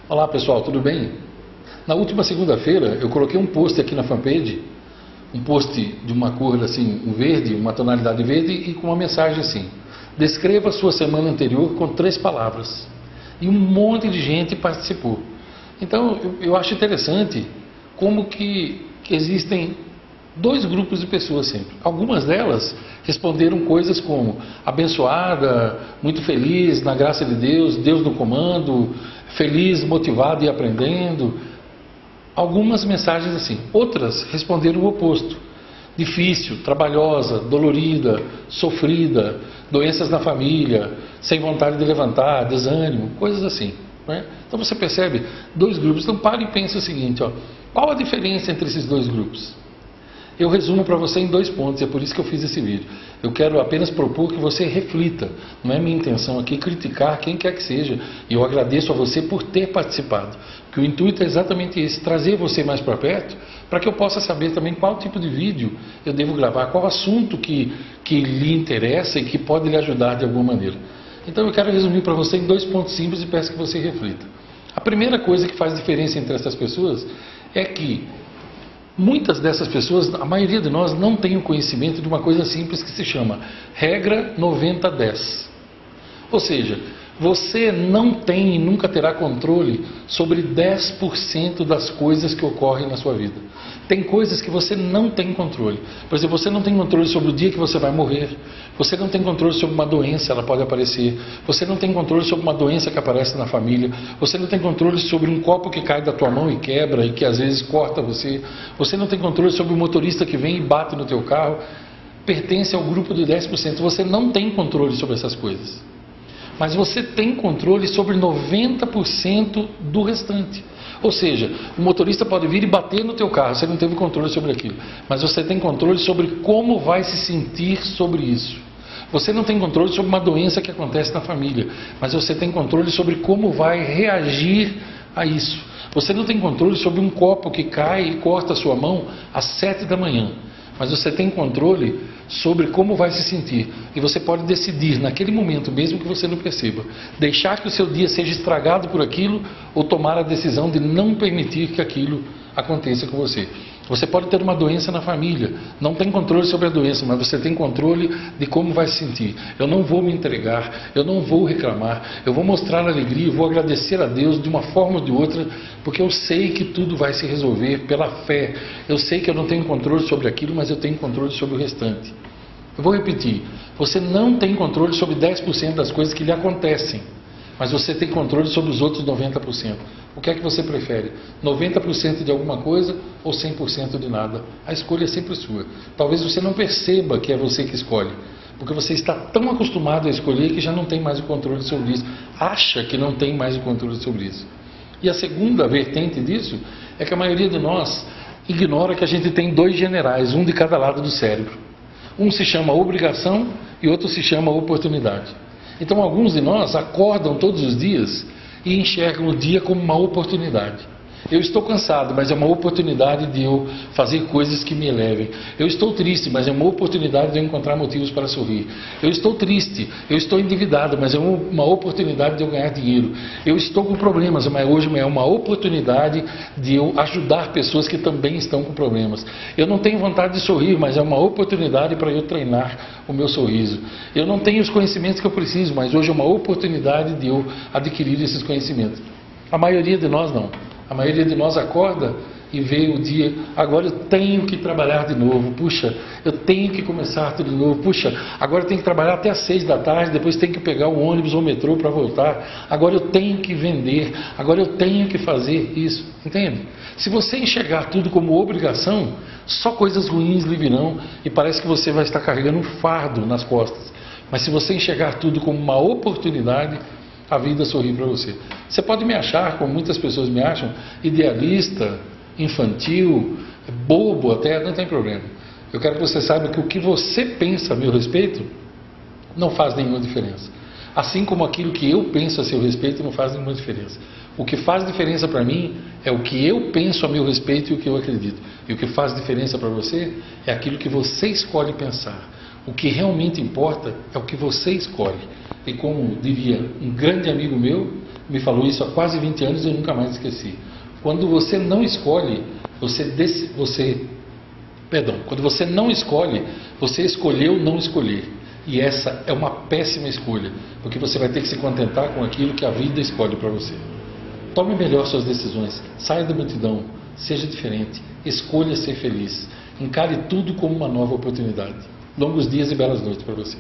Olá pessoal, tudo bem? Na última segunda-feira eu coloquei um post aqui na fanpage, um post de uma cor assim, um verde, uma tonalidade verde e com uma mensagem assim: descreva a sua semana anterior com 3 palavras. E um monte de gente participou. Então eu acho interessante como que existem 2 grupos de pessoas sempre. Algumas delas responderam coisas como abençoada, muito feliz, na graça de Deus, Deus no comando, feliz, motivado e aprendendo. Algumas mensagens assim. Outras responderam o oposto: difícil, trabalhosa, dolorida, sofrida, doenças na família, sem vontade de levantar, desânimo, coisas assim, né? Então você percebe 2 grupos. Então pare e pense o seguinte, qual a diferença entre esses 2 grupos? Eu resumo para você em 2 pontos, é por isso que eu fiz esse vídeo. Eu quero apenas propor que você reflita. Não é minha intenção aqui criticar quem quer que seja. E eu agradeço a você por ter participado. Porque o intuito é exatamente esse: trazer você mais para perto, para que eu possa saber também qual tipo de vídeo eu devo gravar, qual assunto que lhe interessa e que pode lhe ajudar de alguma maneira. Então eu quero resumir para você em 2 pontos simples e peço que você reflita. A primeira coisa que faz diferença entre essas pessoas é que muitas dessas pessoas, a maioria de nós, não tem o conhecimento de uma coisa simples que se chama regra 90-10. Ou seja, você não tem e nunca terá controle sobre 10% das coisas que ocorrem na sua vida. Tem coisas que você não tem controle. Por exemplo, você não tem controle sobre o dia que você vai morrer. Você não tem controle sobre uma doença, ela pode aparecer. Você não tem controle sobre uma doença que aparece na família. Você não tem controle sobre um copo que cai da tua mão e quebra e que às vezes corta você. Você não tem controle sobre o motorista que vem e bate no teu carro. Pertence ao grupo de 10%. Você não tem controle sobre essas coisas. Mas você tem controle sobre 90% do restante. Ou seja, o motorista pode vir e bater no teu carro, você não teve controle sobre aquilo. Mas você tem controle sobre como vai se sentir sobre isso. Você não tem controle sobre uma doença que acontece na família, mas você tem controle sobre como vai reagir a isso. Você não tem controle sobre um copo que cai e corta a sua mão às 7 da manhã. Mas você tem controle sobre como vai se sentir. E você pode decidir naquele momento, mesmo que você não perceba, deixar que o seu dia seja estragado por aquilo ou tomar a decisão de não permitir que aquilo aconteça com você. Você pode ter uma doença na família, não tem controle sobre a doença, mas você tem controle de como vai se sentir. Eu não vou me entregar, eu não vou reclamar, eu vou mostrar alegria, eu vou agradecer a Deus de uma forma ou de outra, porque eu sei que tudo vai se resolver pela fé. Eu sei que eu não tenho controle sobre aquilo, mas eu tenho controle sobre o restante. Eu vou repetir: você não tem controle sobre 10% das coisas que lhe acontecem, mas você tem controle sobre os outros 90%. O que é que você prefere? 90% de alguma coisa ou 100% de nada? A escolha é sempre sua. Talvez você não perceba que é você que escolhe, porque você está tão acostumado a escolher que já não tem mais o controle sobre isso. Acha que não tem mais o controle sobre isso. E a segunda vertente disso é que a maioria de nós ignora que a gente tem 2 generais, um de cada lado do cérebro. Um se chama obrigação e outro se chama oportunidade. Então alguns de nós acordam todos os dias e enxergam o dia como uma oportunidade. Eu estou cansado, mas é uma oportunidade de eu fazer coisas que me elevem. Eu estou triste, mas é uma oportunidade de eu encontrar motivos para sorrir. Eu estou triste, eu estou endividado, mas é uma oportunidade de eu ganhar dinheiro. Eu estou com problemas, mas hoje é uma oportunidade de eu ajudar pessoas que também estão com problemas. Eu não tenho vontade de sorrir, mas é uma oportunidade para eu treinar o meu sorriso. Eu não tenho os conhecimentos que eu preciso, mas hoje é uma oportunidade de eu adquirir esses conhecimentos. A maioria de nós não. A maioria de nós acorda e vê o dia: agora eu tenho que trabalhar de novo, puxa, eu tenho que começar tudo de novo, puxa, agora eu tenho que trabalhar até às 6 da tarde, depois tenho que pegar o ônibus ou o metrô para voltar, agora eu tenho que vender, agora eu tenho que fazer isso, entende? Se você enxergar tudo como obrigação, só coisas ruins lhe virão e parece que você vai estar carregando um fardo nas costas. Mas se você enxergar tudo como uma oportunidade, a vida sorri para você. Você pode me achar, como muitas pessoas me acham, idealista, infantil, bobo até, não tem problema. Eu quero que você saiba que o que você pensa a meu respeito não faz nenhuma diferença. Assim como aquilo que eu penso a seu respeito não faz nenhuma diferença. O que faz diferença para mim é o que eu penso a meu respeito e o que eu acredito. E o que faz diferença para você é aquilo que você escolhe pensar. O que realmente importa é o que você escolhe. E como diria um grande amigo meu, me falou isso há quase 20 anos e eu nunca mais esqueci. Quando você não escolhe, quando você não escolhe, você escolheu não escolher. E essa é uma péssima escolha, porque você vai ter que se contentar com aquilo que a vida escolhe para você. Tome melhor suas decisões, saia da multidão, seja diferente, escolha ser feliz, encare tudo como uma nova oportunidade. Longos dias e belas noites para você.